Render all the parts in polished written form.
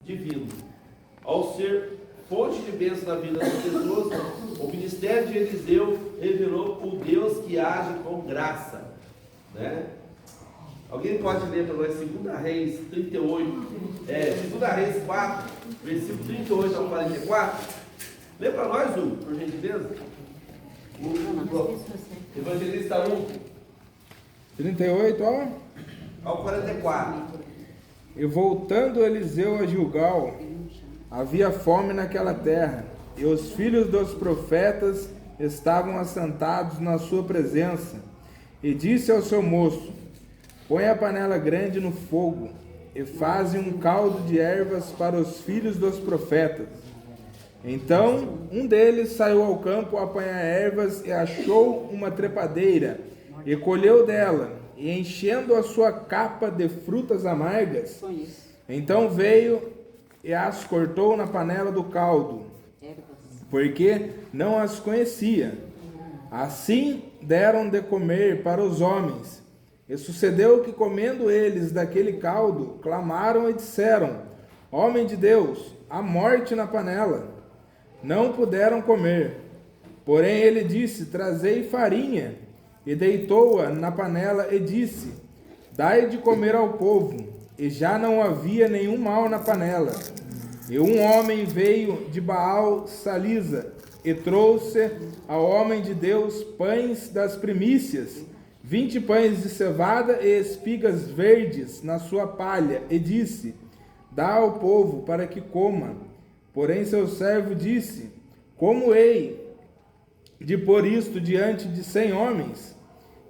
divino. Ao ser fonte de bênção na vida das pessoas, o ministério de Eliseu revelou o Deus que age com graça, né? Alguém pode ler para nós 2 Reis 38, 2 Reis 4, versículo 38 ao 44? Lê para nós, Hugo, por gentileza. O Evangelista 1. 38, ó. Ao 44. E voltando Eliseu a Gilgal, havia fome naquela terra, e os filhos dos profetas estavam assentados na sua presença. E disse ao seu moço: põe a panela grande no fogo, e faze um caldo de ervas para os filhos dos profetas. Então um deles saiu ao campo a apanhar ervas e achou uma trepadeira, e colheu dela, e enchendo a sua capa de frutas amargas, então veio e as cortou na panela do caldo, porque não as conhecia. Assim deram de comer para os homens. E sucedeu que, comendo eles daquele caldo, clamaram e disseram: homem de Deus, há morte na panela. Não puderam comer. Porém ele disse: trazei farinha. E deitou-a na panela e disse: dai de comer ao povo. E já não havia nenhum mal na panela. E um homem veio de Baal Salisa e trouxe ao homem de Deus pães das primícias, 20 pães de cevada e espigas verdes na sua palha, e disse: dá ao povo para que coma. Porém seu servo disse: como hei de pôr isto diante de 100 homens?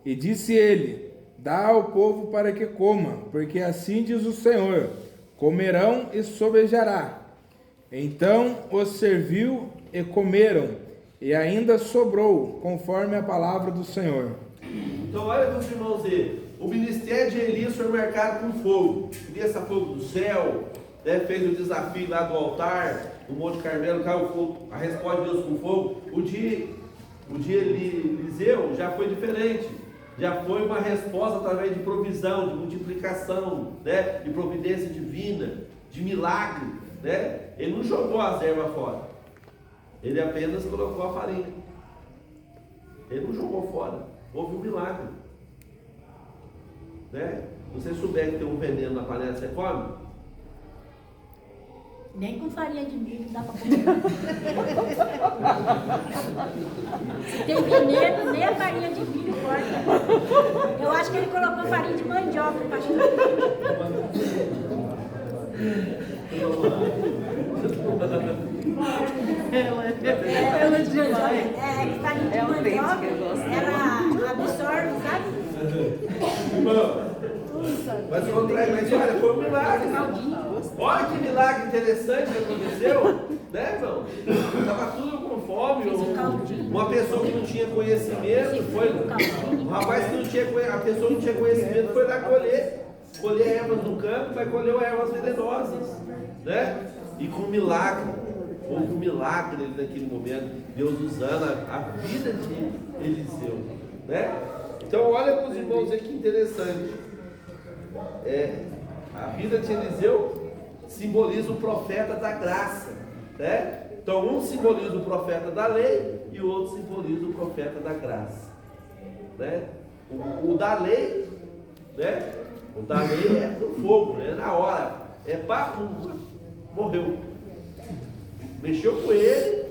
E disse ele: dá ao povo para que coma, porque assim diz o Senhor: comerão e sobejará. Então os serviu e comeram, e ainda sobrou, conforme a palavra do Senhor. Então olha, meus irmãos, o ministério de Elias foi marcado com fogo. Desça fogo do céu, né? Fez o desafio lá do altar, no Monte Carmelo, caiu fogo, a resposta de Deus com fogo. O de Eliseu já foi diferente. Já foi uma resposta através de provisão, de multiplicação, né? De providência divina, de milagre, né? Ele não jogou as ervas fora, ele apenas colocou a farinha. Ele não jogou fora, houve um milagre, né? Se você souber que tem um veneno na panela, você come? Nem com farinha de milho dá para comer. Se tem veneno, nem a farinha de milho corta. Eu acho que ele colocou farinha de mandioca, pastor. Ela é demais. Farinha de mandioca, ela absorve, sabe? Mas olha, foi um milagre. Olha que milagre interessante que aconteceu, né, irmão? Estava tudo com fome. Uma pessoa que não tinha conhecimento foi. Um rapaz que não tinha conhecimento, a pessoa que não tinha conhecimento foi lá colher ervas no campo, mas colheu ervas venenosas, né? E com milagre, houve um milagre naquele momento, Deus usando a vida de Eliseu, né? Então olha para os irmãos aí que interessante. A vida de Eliseu simboliza o profeta da graça, né? Então um simboliza o profeta da lei e o outro simboliza o profeta da graça, né? O da lei, né? O da lei é no fogo, né? Na hora, morreu, mexeu com ele,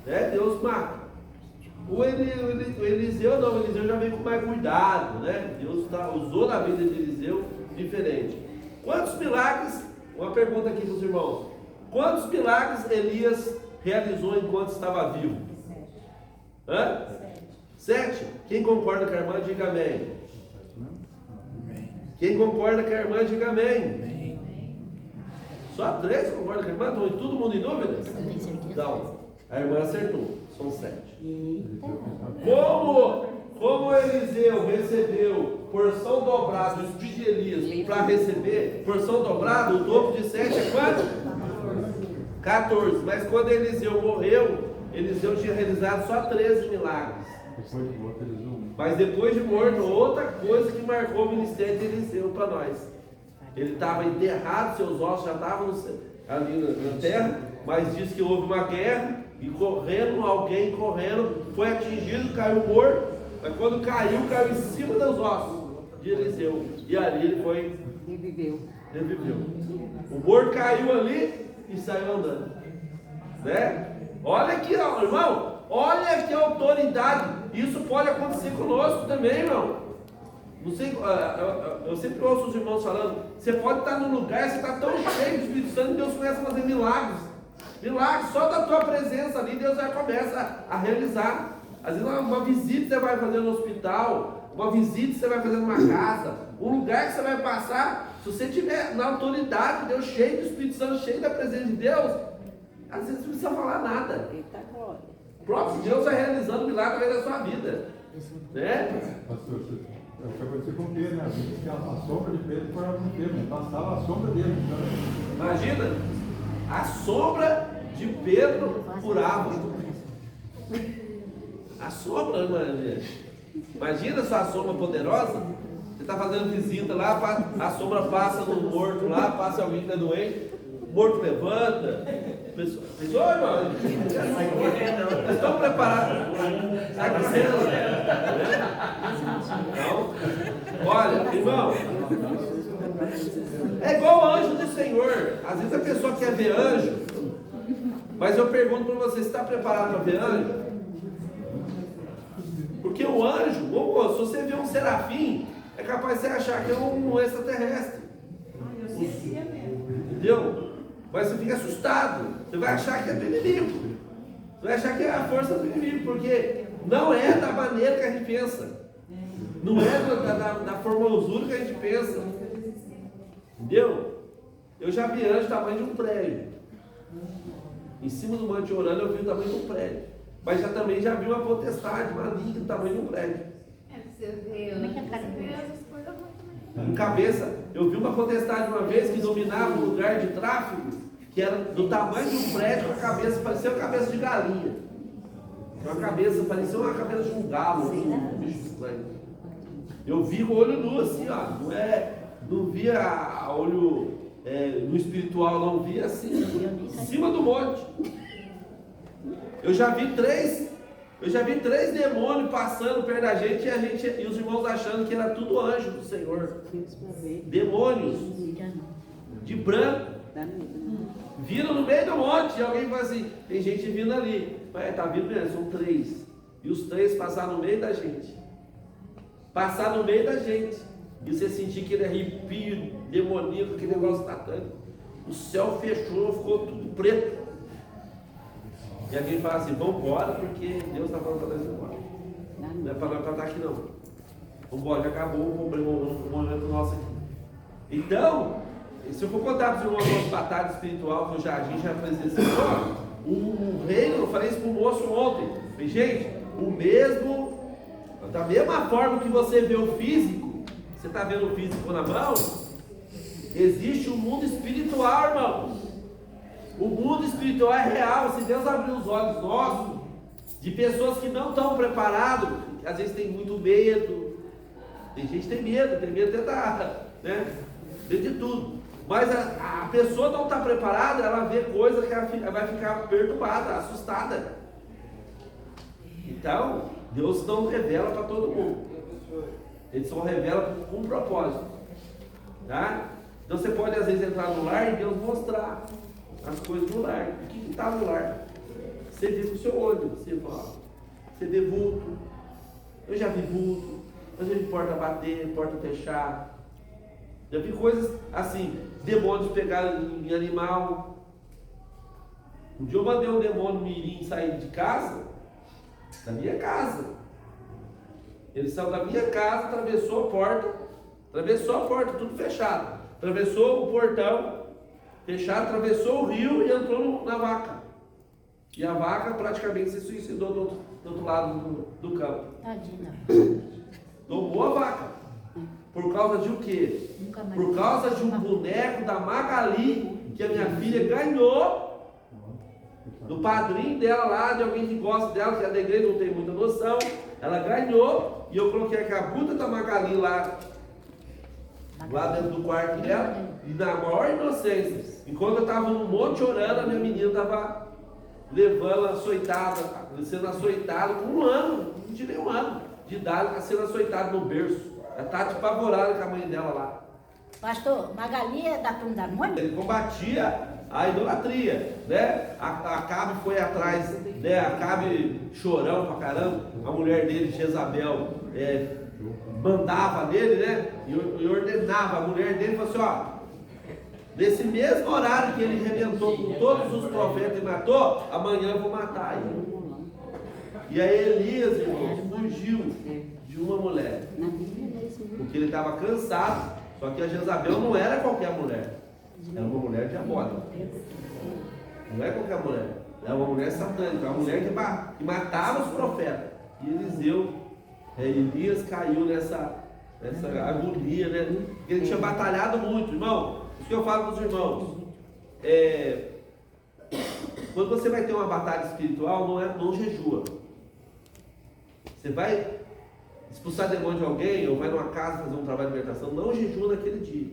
né? Deus mata. O Eliseu não, o Eliseu já veio com mais cuidado, né? Deus usou na vida de Eliseu diferente. Quantos milagres, uma pergunta aqui para os irmãos, quantos milagres Elias realizou enquanto estava vivo? 7. Quem concorda com a irmã, diga amém. Quem concorda com a irmã, diga amém. Só 3 concordam com a irmã? Estão todo mundo em dúvida? Então, a irmã acertou, são 7. Como Eliseu recebeu porção dobrada, o espírito de Elias, para receber porção dobrada, o dobro de 7 é quanto? 14. Mas quando Eliseu morreu, Eliseu tinha realizado só 13 milagres. Mas depois de morto, outra coisa que marcou o ministério de Eliseu para nós. Ele estava enterrado, seus ossos já estavam ali na terra, mas diz que houve uma guerra e alguém correndo, foi atingido, caiu morto, mas quando caiu em cima dos ossos de Eliseu. E ali ele foi. Reviveu. O morto caiu ali e saiu andando. Né? Olha aqui, irmão. Olha que autoridade. Isso pode acontecer conosco também, irmão. Não sei, eu sempre ouço os irmãos falando, você pode estar num lugar, você está tão cheio do Espírito Santo, Deus começa a fazer milagres. Milagres, só da tua presença ali, Deus já começa a realizar. Às vezes uma visita você vai fazer no hospital, uma visita você vai fazer numa casa, um lugar que você vai passar, se você estiver na autoridade, Deus cheio do Espírito Santo, cheio da presença de Deus, às vezes não precisa falar nada. O próprio Deus vai realizando milagre através da sua vida. Né? Pastor, eu acabei de cumprir, né? A sombra de Pedro foi algum tempo, passava a sombra dele. Então... Imagina, a sombra de Pedro curava. A sombra, imagina sua sombra poderosa. Você está fazendo visita lá, a sombra passa no morto lá, passa alguém que está doente, o morto levanta. Pensou, irmão? Vocês estão preparados? Então, olha, irmão, é igual o anjo do Senhor. Às vezes a pessoa quer ver anjo, mas eu pergunto para você, está preparado para ver anjo? Porque o anjo, se você vê um serafim, é capaz de você achar que é um extraterrestre. Entendeu? Mas você fica assustado. Você vai achar que é do inimigo. Você vai achar que é a força do inimigo, porque não é da maneira que a gente pensa. Não é da formosura que a gente pensa. Entendeu? Eu já vi anjo do tamanho de um prédio. Em cima do monte orando eu vi o tamanho de um prédio. Mas também já vi uma potestade maligna do tamanho de um prédio. Em cabeça, eu vi uma potestade uma vez que dominava um lugar de tráfego, que era do tamanho de um prédio, a cabeça parecia uma cabeça de galinha. Uma cabeça, parecia uma cabeça de um galo, um bicho estranho. Eu vi com o olho nu assim, ó. Não via a olho no espiritual, não via assim, em cima do monte. Eu já vi três demônios passando perto da gente e os irmãos achando que era tudo anjo do Senhor. Demônios de branco. Viram no meio do monte e alguém fala assim, tem gente vindo ali. Está vindo mesmo, são 3. E os 3 passaram no meio da gente. Passaram no meio da gente. E você sentir aquele arrepio demoníaco, aquele negócio satânico. O céu fechou, ficou tudo preto. E alguém fala assim, vamos embora porque Deus está falando para nós ir embora. Não é para nós estar aqui não. Vamos embora, já acabou o momento nosso aqui. Então, se eu for contar para os irmãos uma batalha espiritual que a gente já presenciou, o reino, eu falei isso para o moço ontem. Falei, gente, da mesma forma que você vê o físico, você está vendo o físico na mão, existe um mundo espiritual, irmão. O mundo espiritual é real. Se Deus abrir os olhos nossos, de pessoas que não estão preparadas, às vezes tem muito medo, tem gente que tem medo de tudo, mas a pessoa não está preparada, ela vê coisas que ela vai ficar perturbada, assustada. Então, Deus não revela para todo mundo, Ele só revela com um propósito, tá? Então você pode às vezes entrar no lar e Deus mostrar as coisas do lar. O que está no lar? Você vê com o seu olho, você vê vulto. Eu já vi vulto, eu já vi porta bater, porta fechar. Já vi coisas assim, demônios pegaram em animal. Um dia eu mandei um demônio mirim sair de casa, da minha casa. Ele saiu da minha casa, atravessou a porta, tudo fechado. Atravessou o portão fechado, atravessou o rio e entrou na vaca. E a vaca praticamente se suicidou do outro lado do campo. Tadinha. Tomou a vaca. Por causa de o quê? Por causa de um boneco da Magali que a minha filha ganhou do padrinho dela lá, de alguém que gosta dela, que é da igreja, não tem muita noção. Ela ganhou e eu coloquei aqui a buta da Magali lá lá dentro do quarto dela, e na maior inocência. Enquanto eu estava no monte orando, a minha menina estava levando açoitada, sendo açoitada com 1 ano, não tinha nem 1 ano de idade, tá sendo açoitada no berço. Ela está apavorada com a mãe dela lá. Pastor, Magali é da turma da Mônica? Ele combatia a idolatria, né? Acabe foi atrás, né? Acabe chorão pra caramba, a mulher dele, Jezabel, mandava nele, né? E ordenava a mulher dele, falou assim, ó, nesse mesmo horário que ele arrebentou com todos os profetas e matou, amanhã eu vou matar ele. E aí Elias, irmãos, fugiu de uma mulher, porque ele estava cansado. Só que a Jezabel não era qualquer mulher, era uma mulher diabólica. Não é qualquer mulher, era uma mulher satânica, uma mulher que matava os profetas. E Elias caiu nessa agonia, né? Porque ele tinha batalhado muito, irmão. Isso que eu falo para os irmãos. Quando você vai ter uma batalha espiritual, não jejua. Você vai expulsar demônio de alguém, ou vai numa casa fazer um trabalho de libertação, não jejua naquele dia.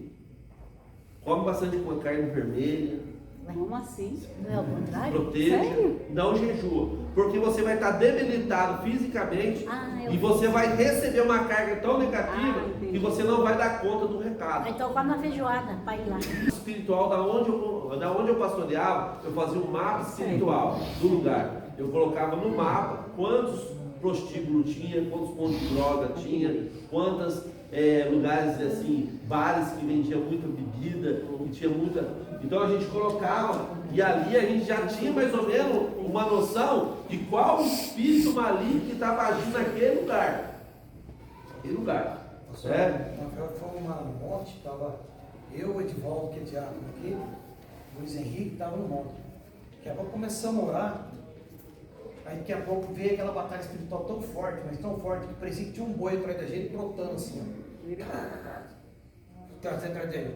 Come bastante com a carne vermelha. Como assim? Não é o contrário? Proteja, Sério? não jejua. Porque você vai estar debilitado fisicamente e você vai receber uma carga tão negativa que você não vai dar conta do recado. Então come uma feijoada para ir lá. Espiritual, da onde eu pastoreava, eu fazia um mapa espiritual do lugar. Eu colocava no mapa quantos prostíbulos tinha, quantos pontos de droga tinha, quantos lugares assim, bares que vendiam muita bebida, que tinha muita. Então a gente colocava, e ali a gente já tinha mais ou menos uma noção de qual espírito maligno que estava agindo naquele lugar. Aquele lugar. Foi uma monte, estava eu, o Edivaldo, que é diácono aqui, o Luiz Henrique, estava no monte. Daqui a pouco começamos a orar. Aí daqui a pouco veio aquela batalha espiritual tão forte, mas tão forte, que parecia que tinha um boi atrás da gente brotando assim, ó. Atrás dele.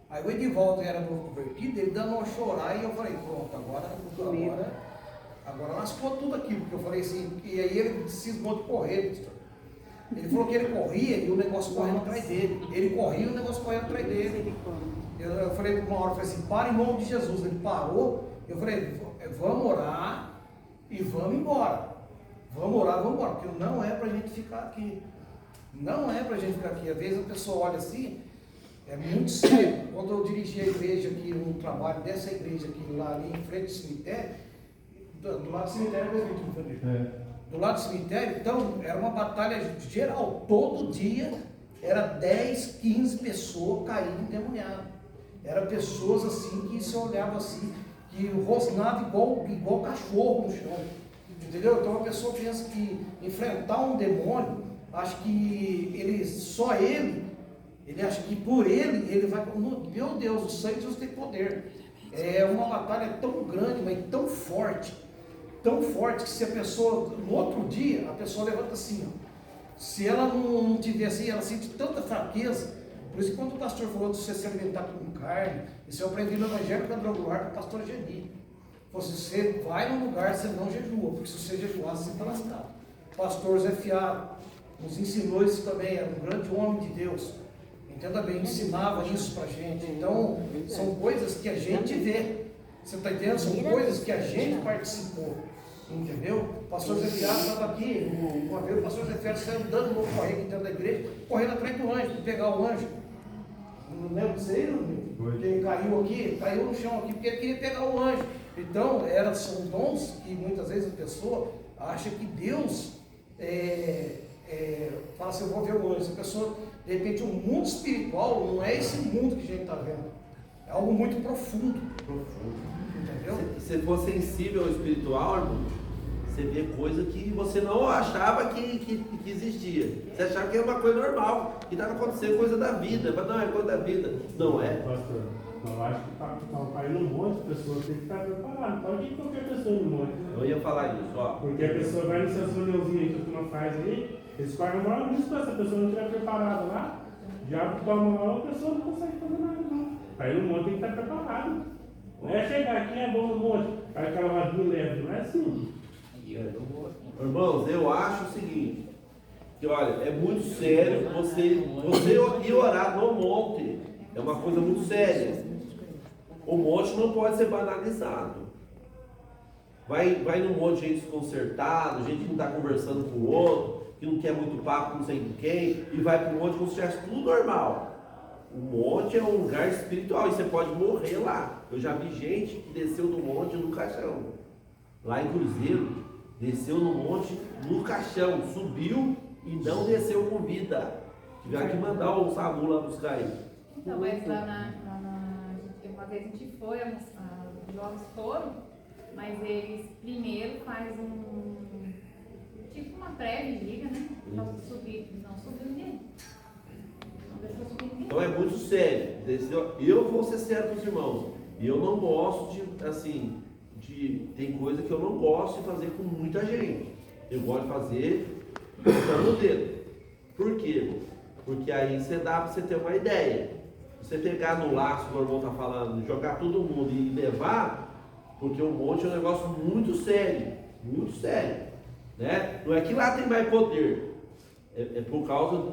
Aí o Edivaldo era novo convertido, ele dando uma chorar e eu falei, pronto, agora lascou tudo aqui, porque eu falei assim, e aí ele cismou de correr, pastor. Ele falou que ele corria e o negócio correndo atrás dele. Ele corria e o negócio correndo atrás dele. Eu falei uma hora, eu falei assim, para em nome de Jesus. Ele parou, eu falei, vamos orar. E vamos embora. Vamos orar, vamos embora. Porque não é pra gente ficar aqui. Não é pra gente ficar aqui. Às vezes a pessoa olha assim, é muito sério. Quando eu dirigi a igreja aqui, um trabalho dessa igreja aqui, lá ali em frente ao cemitério, do lado do cemitério, do lado do cemitério, então, era uma batalha geral. Todo dia, era 10, 15 pessoas caindo endemoniadas. Eram pessoas assim, que se olhavam assim, que rosnava igual cachorro no chão, entendeu? Então a pessoa pensa que enfrentar um demônio, acha que ele acha que por ele vai, meu Deus, o sangue de Jesus tem poder. É uma batalha tão grande, mas tão forte, que se a pessoa, no outro dia, a pessoa levanta assim, ó, se ela não tiver assim, ela sente tanta fraqueza. Por isso que quando o pastor falou de você se alimentar com carne, isso eu aprendi no Evangelho Quadrangular com o pastor Geni. Você vai num lugar, você não jejua, porque se você jejuar, você está lascado. O pastor Zé Fiaro nos ensinou isso também, era um grande homem de Deus. Entenda bem, ensinava isso pra gente. Então, são coisas que a gente vê. Você está entendendo? São coisas que a gente participou. Entendeu? O pastor Zé Fiaro estava aqui, uma vez o pastor Zé Fiaro saiu andando no correio dentro da igreja, correndo atrás do anjo, para pegar o anjo. Não lembro disso aí, quem caiu no chão aqui, porque ele queria pegar o anjo. Então, são dons que muitas vezes a pessoa acha que Deus fala assim, eu vou ver o anjo. A pessoa, de repente, o mundo espiritual não é esse mundo que a gente está vendo. É algo muito profundo. Entendeu? Se for sensível ao espiritual, irmão, você vê coisa que você não achava que existia. Você achava que era uma coisa normal, que estava acontecendo coisa da vida, mas não é coisa da vida. Não é. Pastor, eu acho que para ir no monte, a pessoa tem que estar preparada. Não pode ir qualquer pessoa no monte. Eu ia falar isso, ó. Porque a pessoa vai nessas reuniãozinhas que a turma faz aí, eles pagam maior risco, se a pessoa não estiver preparada lá, já toma lá, a pessoa não consegue fazer nada, não. Para ir no monte tem que estar preparado. Não é chegar aqui, é bom no monte, aí aquela rodinha leve, não é assim. Irmãos, eu acho o seguinte, que olha, é muito sério você ir orar no monte. É uma coisa muito séria. O monte não pode ser banalizado. Vai num monte de gente desconcertada, gente que não está conversando com o outro, que não quer muito papo com não sei quem, e vai para o monte como se tivesse tudo normal. O monte é um lugar espiritual e você pode morrer lá. Eu já vi gente que desceu do monte no caixão. Lá em Cruzeiro, desceu no monte no caixão, subiu e não desceu com vida. Tiveram que mandar o SAMU lá buscar ele. Então, mas uma vez a gente foi, os jovens foram, mas eles primeiro fazem tipo uma pré-vigília, né? Pra subir, não subiu ninguém. Não deixou subir ninguém. Então é muito sério. Eu vou ser sério com os irmãos. E eu não gosto tem coisa que eu não gosto de fazer com muita gente. Eu gosto de fazer no dedo. Por quê? Porque aí dá para você ter uma ideia. Você pegar no laço, como o irmão está falando, jogar todo mundo e levar, porque o monte é um negócio muito sério, né? Não é que lá tem mais poder, é por causa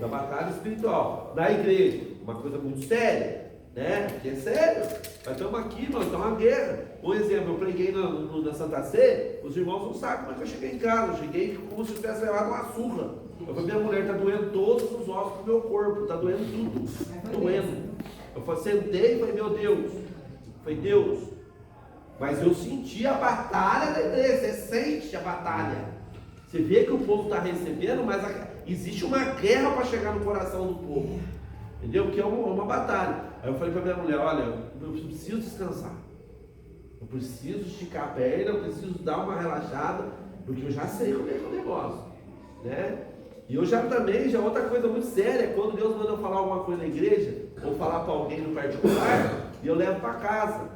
da batalha espiritual. Na igreja, uma coisa muito séria, né? Porque é sério. Nós estamos aqui, nós estamos uma guerra. Por exemplo, eu preguei na Santa Sé, os irmãos não sabem como é que eu cheguei em casa. Eu cheguei como se eu tivesse levado uma surra. Eu falei, minha mulher, está doendo todos os ossos do meu corpo, está doendo tudo, doendo. Eu sentei e falei, meu Deus, foi Deus. Mas eu senti a batalha da igreja, você sente a batalha. Você vê que o povo está recebendo, mas existe uma guerra para chegar no coração do povo. Entendeu? Que é uma batalha. Aí eu falei para minha mulher, olha, eu preciso descansar. Eu preciso esticar a perna, eu preciso dar uma relaxada, porque eu já sei como é que é o negócio. Né? E eu já outra coisa muito séria, é quando Deus manda eu falar alguma coisa na igreja, ou falar para alguém no particular, e eu levo para casa.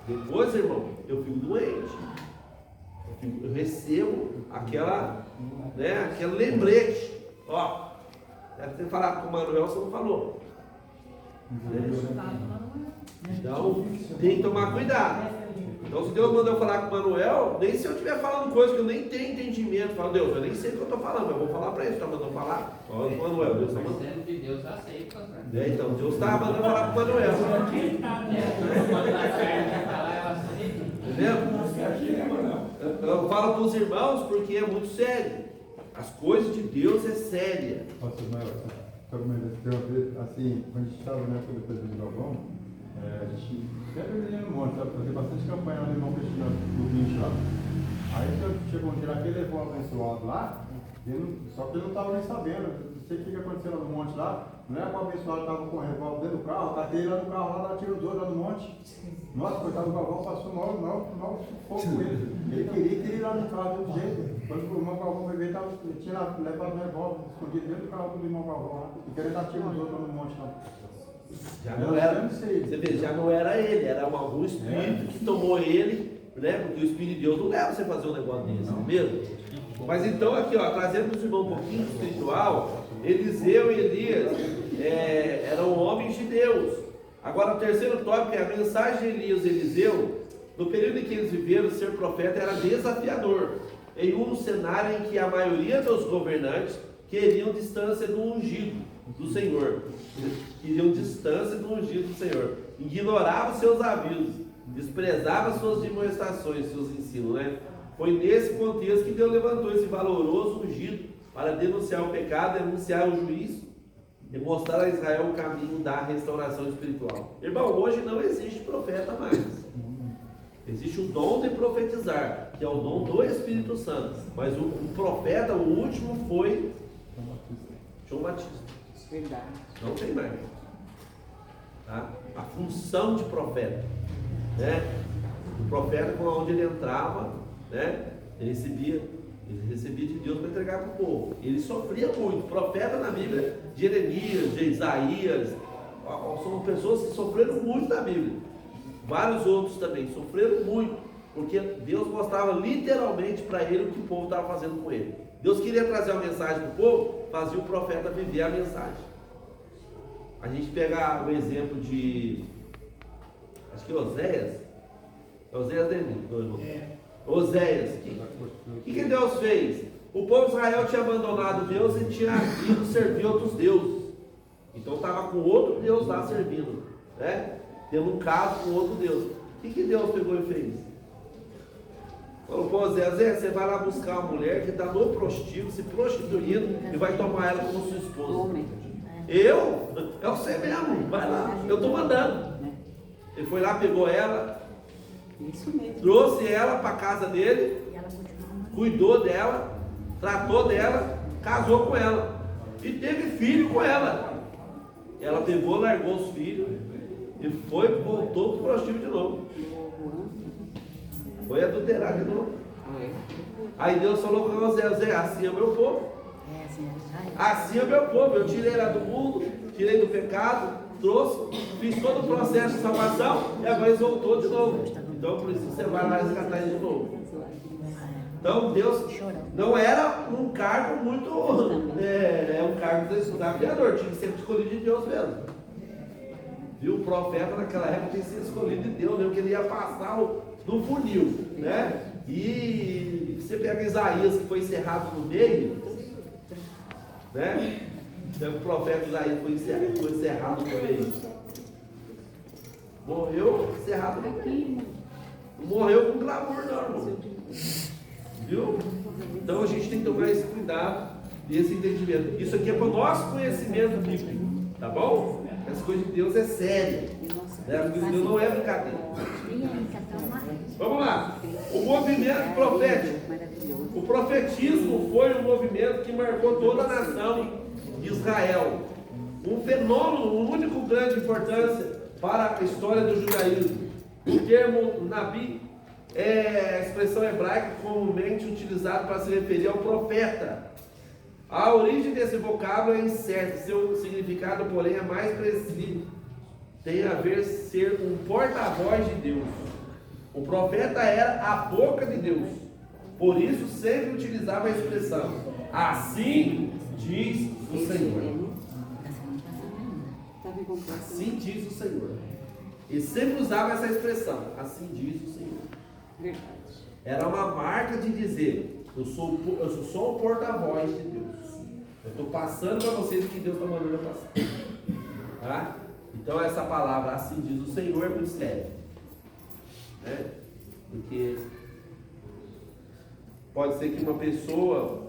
Depois, irmão, eu fico doente. Eu recebo aquele lembrete. Ó, deve ter falado com o Manuel, você não falou. Então, tem que tomar cuidado. Então, se Deus mandou eu falar com o Manuel, nem se eu estiver falando coisa que eu nem tenho entendimento, eu falo, Deus, eu nem sei o que eu estou falando, mas eu vou falar para ele, está mandando falar. Fala com o Manuel, Deus está mandando. De Deus aceita. Então, Deus está mandando falar com o Manuel. Entendeu? Eu falo para os irmãos porque é muito sério. As coisas de Deus é séria. Assim, quando a gente estava na época do presidente Galvão, a gente sempre vinha no monte, sabe? Fazer bastante campanha lá no irmão Cristina, no bicho lá. Aí chegou um dia lá que ele levou um abençoado lá, só que ele não estava nem sabendo. Não sei o que aconteceu lá no monte lá. Não é que o abençoado estava com o revólver dentro do carro, catei ele lá no carro, lá tirou os dois lá no monte. Nossa, coitado do Galvão, passou mal sufoco com ele. Ele queria ir lá no carro de outro jeito. Quando o irmão Galvão foi ver, ele tinha levado o revólver escondido dentro do carro do irmão Galvão lá. E querendo dar tiro nos outros lá no monte lá. Já não era, você vê, já não era ele, era algum espírito que tomou ele, né? Porque o Espírito de Deus não leva você a fazer um negócio desse, não é mesmo? Mas então aqui, ó, trazendo para os irmãos um pouquinho espiritual, Eliseu e Elias eram homens de Deus. Agora o terceiro tópico é a mensagem de Elias e Eliseu. No período em que eles viveram, ser profeta era desafiador, em um cenário em que a maioria dos governantes queriam distância do ungido do Senhor. Queriam distância do ungido do Senhor. Ignoravam seus avisos, desprezavam suas demonstrações, seus ensinos, né? Foi nesse contexto que Deus levantou esse valoroso ungido para denunciar o pecado, denunciar o juízo e mostrar a Israel o caminho da restauração espiritual. Irmão, hoje não existe profeta mais. Existe o dom de profetizar, que é o dom do Espírito Santo. Mas o profeta, o último, foi João Batista. Verdade. Não tem mais. Tá? A função de profeta, né? O profeta, onde ele entrava, né? Ele recebia de Deus para entregar para o povo. Ele sofria muito. Profeta na Bíblia, de Jeremias, de Isaías, são pessoas que sofreram muito na Bíblia. Vários outros também sofreram muito, porque Deus mostrava literalmente para ele o que o povo estava fazendo com ele. Deus queria trazer uma mensagem para o povo, fazia o profeta viver a mensagem. A gente pega o exemplo de, acho que Oséias Denis, Oséias, o que Deus fez? O povo de Israel tinha abandonado Deus e tinha ido servir outros deuses. Então estava com outro Deus lá servindo, né? Tendo um caso com outro Deus. O que Deus pegou e fez? Falou, pô, Zé, você vai lá buscar uma mulher que está no prostíbulo, se prostituindo, e vai tomar ela como sua esposa. Eu? É você mesmo, vai lá, eu estou mandando. Ele foi lá, pegou ela, trouxe ela para a casa dele, cuidou dela, tratou dela, casou com ela e teve filho com ela. Ela pegou, largou os filhos e voltou para o prostíbulo de novo. Foi adulterar de novo. Aí Deus falou com José, assim é o meu povo. Assim é o meu povo. Eu tirei ela do mundo, tirei do pecado, trouxe, fiz todo o processo de salvação e agora eles voltou de novo. Então por isso você vai lá resgatar ele de novo. Então Deus não era um cargo muito, um cargo de estudar criador, tinha que ser escolhido de Deus mesmo. Viu? O profeta naquela época tinha que ser escolhido de Deus, mesmo que ele ia passar no funil, né? E você pega Isaías, que foi encerrado no meio, né? Então, o profeta Isaías foi encerrado no meio. Morreu encerrado no meio. Não morreu com clamor, não, irmão. Viu? Então a gente tem que tomar esse cuidado e esse entendimento. Isso aqui é para o nosso conhecimento bíblico, tá bom? As coisas de Deus é séria, né? As coisas de Deus não é brincadeira. Vamos lá. O movimento profético. O profetismo foi um movimento que marcou toda a nação de Israel. Um fenômeno, um único grande importância para a história do judaísmo. O termo Nabi é a expressão hebraica comumente utilizada para se referir ao profeta. A origem desse vocábulo é incerta, seu significado, porém, é mais preciso. Tem a ver ser um porta-voz de Deus. O profeta era a boca de Deus. Por isso sempre utilizava a expressão: assim diz o Senhor. Assim diz o Senhor. E sempre usava essa expressão: assim diz o Senhor. Era uma marca de dizer: eu sou só o porta-voz de Deus. Eu estou passando para vocês o que Deus está mandando eu passar. Tá? Então essa palavra, assim diz o Senhor, é muito séria. Né? Porque pode ser que uma pessoa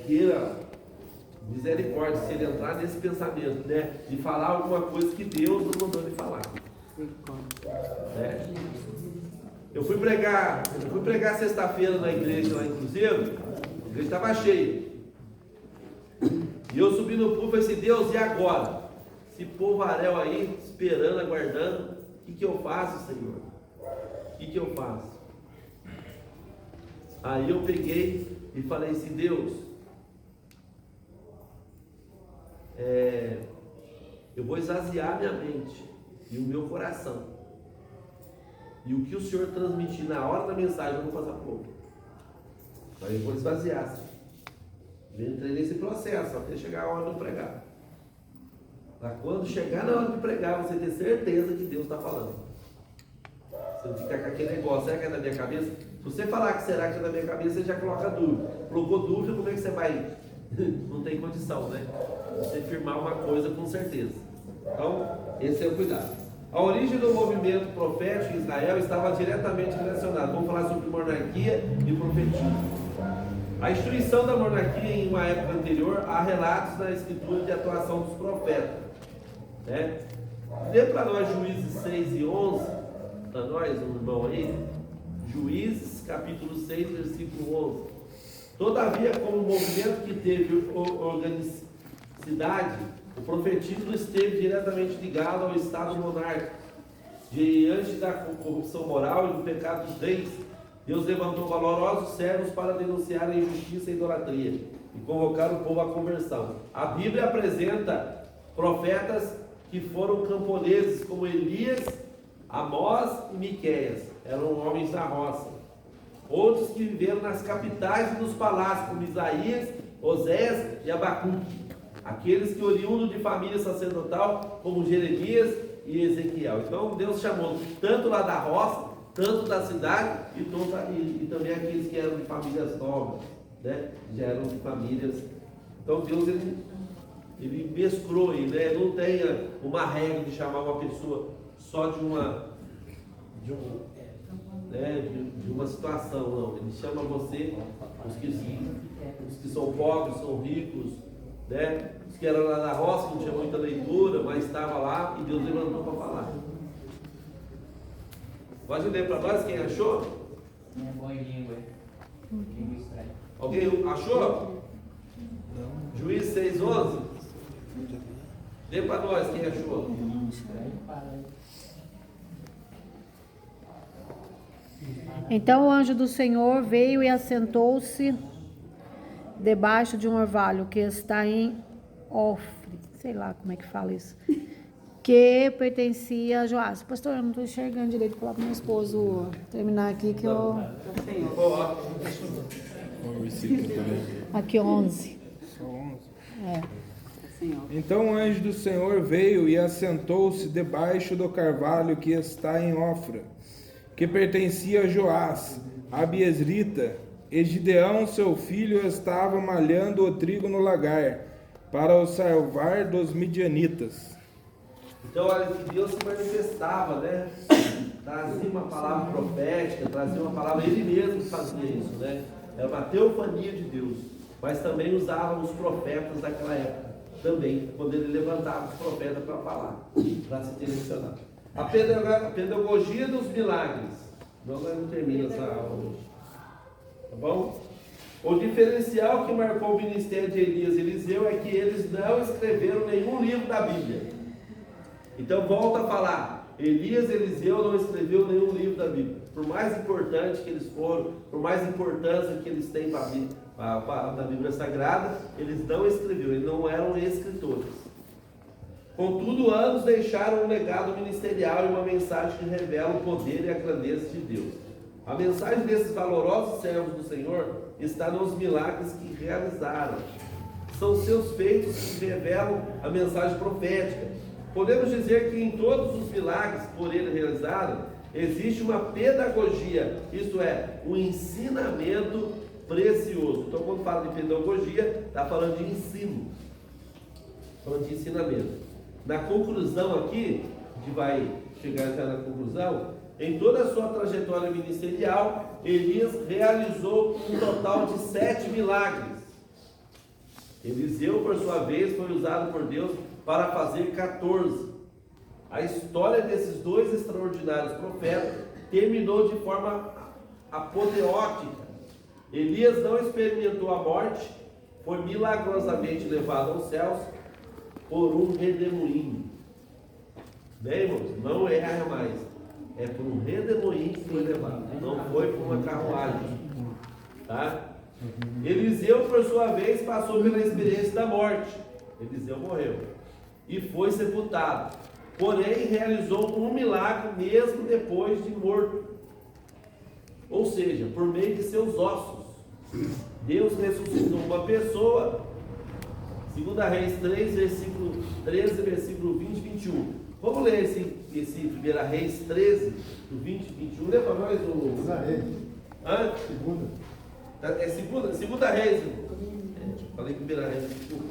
queira misericórdia, se ele entrar nesse pensamento, né, de falar alguma coisa que Deus não mandou ele falar. Eu fui pregar sexta-feira na igreja lá em Cruzeiro, a igreja estava cheia. E eu subi no púlpito e falei assim: Deus, e agora? Esse povaréu aí, esperando, aguardando, o que eu faço, Senhor? O que eu faço? Aí eu peguei e falei assim: Deus, eu vou esvaziar minha mente e o meu coração. E o que o Senhor transmitir na hora da mensagem, eu vou passar para o outro. Aí eu vou esvaziar. Assim. Eu entrei nesse processo até chegar a hora de pregar. Para quando chegar na hora de pregar, você ter certeza que Deus está falando. Você não ficar com aquele negócio: será que é da minha cabeça? Se você falar que será que é da minha cabeça, você já coloca dúvida. Colocou dúvida, como é que você vai? Não tem condição, né? Você firmar uma coisa com certeza. Então, esse é o cuidado. A origem do movimento profético em Israel estava diretamente relacionada. Vamos falar sobre monarquia e profetismo. A instituição da monarquia em uma época anterior, há relatos na escritura de atuação dos profetas. Né? Dê para nós Juízes 6 e 11, para nós, um irmão aí, Juízes capítulo 6, versículo 11. Todavia, como movimento que teve organicidade, o profetismo esteve diretamente ligado ao estado monárquico. Diante da corrupção moral e do pecado dos reis, Deus levantou valorosos servos para denunciar a injustiça e a idolatria e convocar o povo à conversão. A Bíblia apresenta profetas que foram camponeses, como Elias, Amós e Miqueias. Eram homens da roça. Outros que viveram nas capitais e nos palácios, como Isaías, Oséias e Abacuque. Aqueles que oriundo de família sacerdotal, como Jeremias e Ezequiel. Então Deus chamou tanto lá da roça, tanto da cidade e também aqueles que eram de famílias nobres, né? Já eram de famílias. Então Deus ele mesclou, né? Não tem uma regra de chamar uma pessoa só de uma situação, não. Ele chama você, os que são pobres, são ricos, né? Os que eram lá na roça, que não tinha muita leitura, mas estava lá e Deus levantou para falar. Pode ler para nós quem achou? É bom em língua. Língua estranha. Alguém achou? Juízes 6:11? Lê para nós quem achou. Então o anjo do Senhor veio e assentou-se debaixo de um orvalho que está em Ofre, sei lá como é que fala isso, que pertencia a Joás. Pastor, eu não estou enxergando direito, vou falar para meu esposo terminar aqui que eu... Aqui 11. Só 11. É. Então o anjo do Senhor veio e assentou-se debaixo do carvalho que está em Ofra, que pertencia a Joás, a Biesrita, e Gideão, seu filho, estava malhando o trigo no lagar, para o salvar dos midianitas. Então, olha que Deus se manifestava, né? Trazia uma palavra profética, trazia uma palavra, ele mesmo fazia isso, né? Era uma teofania de Deus, mas também usava os profetas daquela época, também, quando ele levantava os profetas para falar, para se direcionar. A pedagogia dos milagres. Nós não termina essa aula hoje. Tá bom? O diferencial que marcou o ministério de Elias e Eliseu é que eles não escreveram nenhum livro da Bíblia. Então volta a falar, Elias e Eliseu não escreveu nenhum livro da Bíblia. Por mais importante que eles foram, por mais importância que eles têm para a Bíblia Sagrada, eles não escreveram, eles não eram escritores. Contudo, ambos deixaram um legado ministerial e uma mensagem que revela o poder e a grandeza de Deus. A mensagem desses valorosos servos do Senhor está nos milagres que realizaram. São seus feitos que revelam a mensagem profética. Podemos dizer que em todos os milagres por ele realizados, existe uma pedagogia, isto é, um ensinamento precioso. Então, quando fala de pedagogia, está falando de ensino, falando de ensinamento. Na conclusão aqui, a gente vai chegar já na conclusão, em toda a sua trajetória ministerial, Elias realizou um total de 7 milagres. Eliseu, por sua vez, foi usado por Deus para fazer 14. A história desses dois extraordinários profetas terminou de forma apoteótica. Elias não experimentou a morte, foi milagrosamente levado aos céus por um redemoinho. Bem, irmãos, não erra mais. É por um redemoinho que foi levado, não foi por uma carruagem. Tá? Eliseu, por sua vez, passou pela experiência da morte. Eliseu morreu e foi sepultado. Porém, realizou um milagre mesmo depois de morto. Ou seja, por meio de seus ossos. Deus ressuscitou uma pessoa. 2 Reis 3, versículo 13, versículo 20 e 21. Vamos ler esse 1 Reis 13, do 20 e 21. Lê para nós o... Hã? Segunda. É segunda Reis. Falei 1 Reis, desculpa.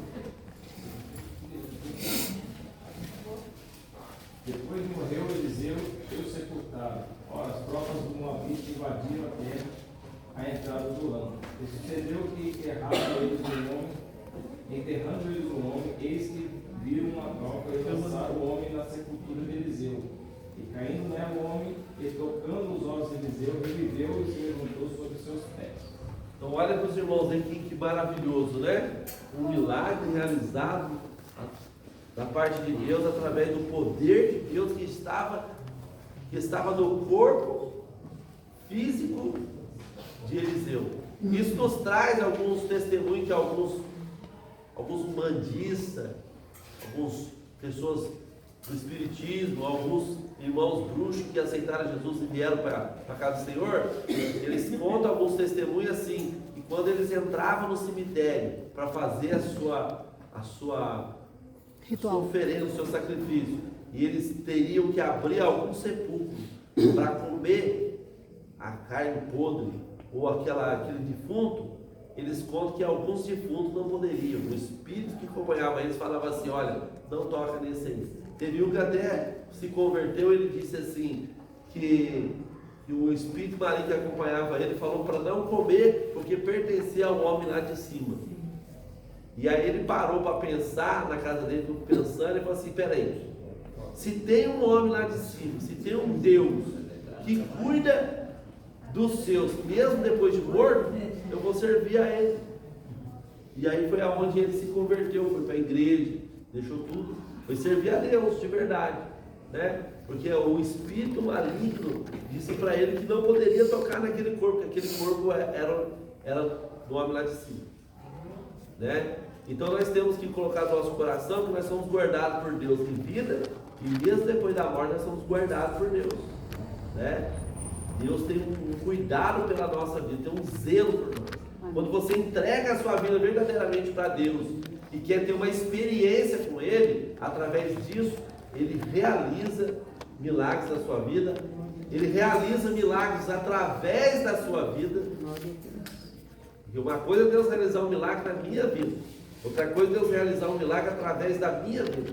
Depois morreu Eliseu, foi sepultado. Ora, as tropas do Moabite invadiram a terra à entrada do ano. E sucedeu que enterrando eles um homem, eis que viram uma tropa e lançaram o homem na sepultura de Eliseu. E caindo nela o homem, e tocando os ossos de Eliseu, reviveu e se levantou sobre seus pés. Então olha para os irmãos aqui, que maravilhoso, né? Um milagre realizado da parte de Deus, através do poder de Deus que estava no corpo físico de Eliseu. Isso nos traz alguns testemunhos de alguns umbandistas, algumas pessoas do espiritismo, alguns irmãos bruxos que aceitaram Jesus e vieram para a casa do Senhor. Eles contam alguns testemunhos assim, que quando eles entravam no cemitério para fazer a sua oferenda, o seu sacrifício, e eles teriam que abrir algum sepulcro para comer a carne podre ou aquele defunto, eles contam que alguns defuntos não poderiam. O espírito que acompanhava eles falava assim: olha, não toca nesse aí. Teve um que até se converteu, ele disse assim, que o espírito maligno que acompanhava ele falou para não comer, porque pertencia ao homem lá de cima. E aí ele parou para pensar na casa dele, pensando, e falou assim: peraí, se tem um homem lá de cima, se tem um Deus que cuida dos seus, mesmo depois de morto, eu vou servir a ele. E aí foi aonde ele se converteu, foi para a igreja, deixou tudo, foi servir a Deus de verdade, né? Porque o espírito maligno disse para ele que não poderia tocar naquele corpo, que aquele corpo era do homem lá de cima, né? Então nós temos que colocar no nosso coração que nós somos guardados por Deus em vida, e mesmo depois da morte nós somos guardados por Deus, né? Deus tem um cuidado pela nossa vida, tem um zelo por nós. Quando você entrega a sua vida verdadeiramente para Deus e quer ter uma experiência com Ele, através disso, Ele realiza milagres na sua vida, Ele realiza milagres através da sua vida. E uma coisa é Deus realizar um milagre na minha vida, outra coisa é Deus realizar um milagre através da minha vida.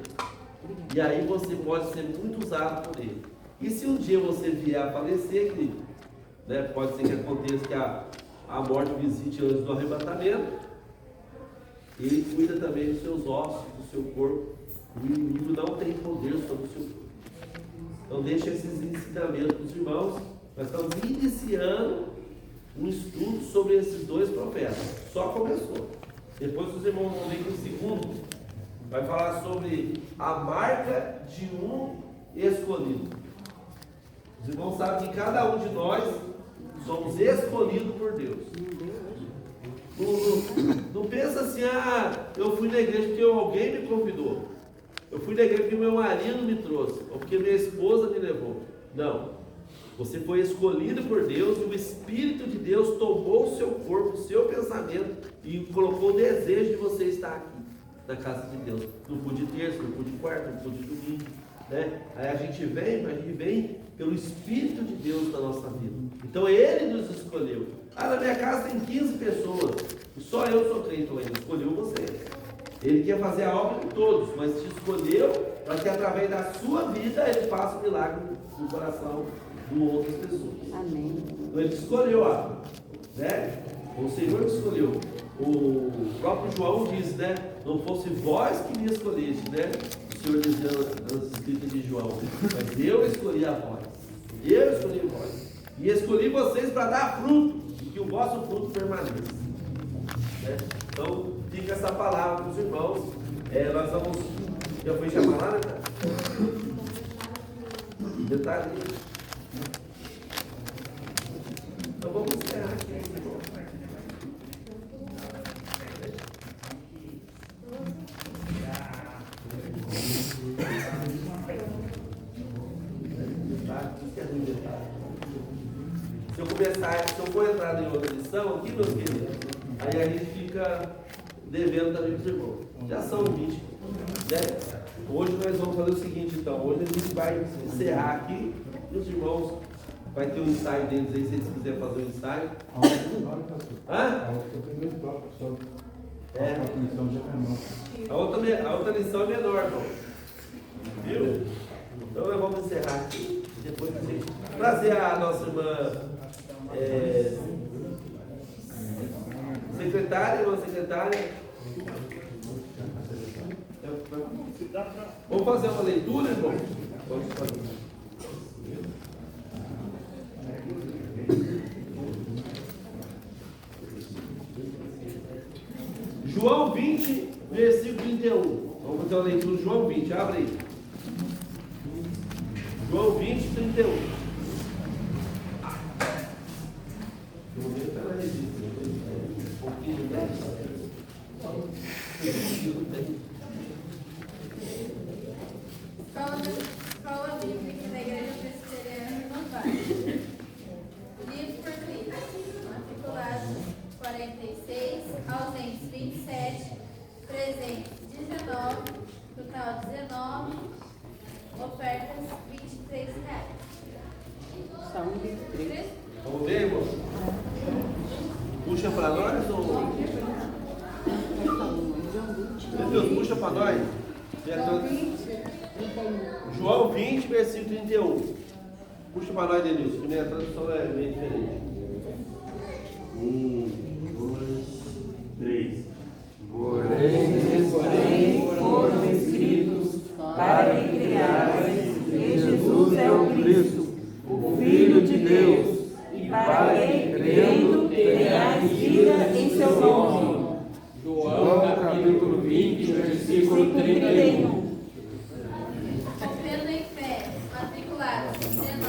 E aí você pode ser muito usado por Ele. E se um dia você vier a falecer, querido, né, pode ser que aconteça que a morte visite antes do arrebatamento, Ele cuida também dos seus ossos, do seu corpo. O inimigo não tem poder sobre o seu corpo. Então deixa esses ensinamentos para os irmãos. Nós estamos iniciando um estudo sobre esses dois profetas. Só começou. Depois os irmãos vão ver que o segundo vai falar sobre a marca de um escolhido. Os irmãos sabem que cada um de nós somos escolhidos por Deus. Não pensa assim: eu fui na igreja porque alguém me convidou. Eu fui na igreja porque meu marido me trouxe, ou porque minha esposa me levou. Não. Você foi escolhido por Deus e o Espírito de Deus tomou o seu corpo, o seu pensamento e colocou o desejo de você estar aqui na casa de Deus. Não pude terça, não pude quarta, não pude domingo, né? Aí a gente vem pelo Espírito de Deus na nossa vida. Então Ele nos escolheu. Na minha casa tem 15 pessoas, e só eu sou crente. Então Ele escolheu você. Ele quer fazer a obra de todos, mas te escolheu para que através da sua vida Ele faça um milagre no coração de outras pessoas. Amém. Então Ele te escolheu, né? O Senhor te escolheu. O próprio João diz, né? Não fosse vós que me escolheste, né? O Senhor dizia nas escritas de João, mas eu escolhi a vós. Eu escolhi vós. E escolhi vocês para dar fruto, e que o vosso fruto permaneça. Né? Então, fica essa palavra para os irmãos. Nós vamos. Já foi chamar lá, né, cara? Detalhe. Então vamos encerrar aqui. Se eu for entrar em outra lição aqui, meus queridos, aí a gente fica devendo também para os irmãos. Já são 20, né? Hoje nós vamos fazer o seguinte, então. Hoje a gente vai encerrar aqui e os irmãos vai ter um ensaio deles aí, se eles quiserem fazer um ensaio. A outra lição é menor, irmão. Viu? Então nós vamos encerrar aqui. Depois a gente trazer a nossa irmã secretária, irmã secretária. Vamos fazer uma leitura, irmão? Vamos fazer. João 20, versículo 31. Vamos fazer uma leitura de João 20, abre aí. João 20, 31. Escola Bíblica da Igreja Presbiteriana do Vale. Livro português. Matriculado 46, ausentes 27, presentes 19, total 19, ofertas R$23. São 23. Vamos ver? 20, versículo 31. Puxa para nós, Denilson, que minha tradução é meio diferente. 1, 2, 3. Porém foram escritos para que criassem que Jesus é o Cristo, o Filho de Deus, e para que, crendo, tenhais vida em seu nome. João capítulo 20, versículo 31. Confessando em fé, matriculados 19,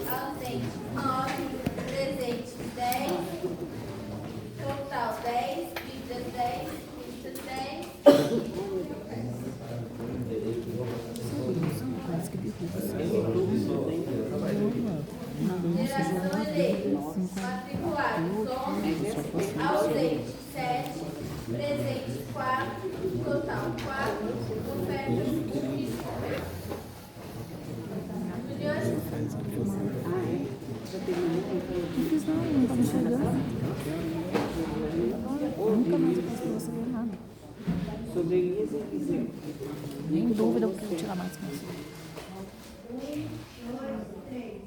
ausente 9, presente 10, total 10, Bíblia 10, Bíblia 10. Geração eleita, matriculados 11, ausente 7, presente 4, total 4, ofertas 1. Nunca mais eu posso saber nada. Sobre Elias e Eliseu. Nem dúvida eu quero tirar mais com isso. 1, 2, 3.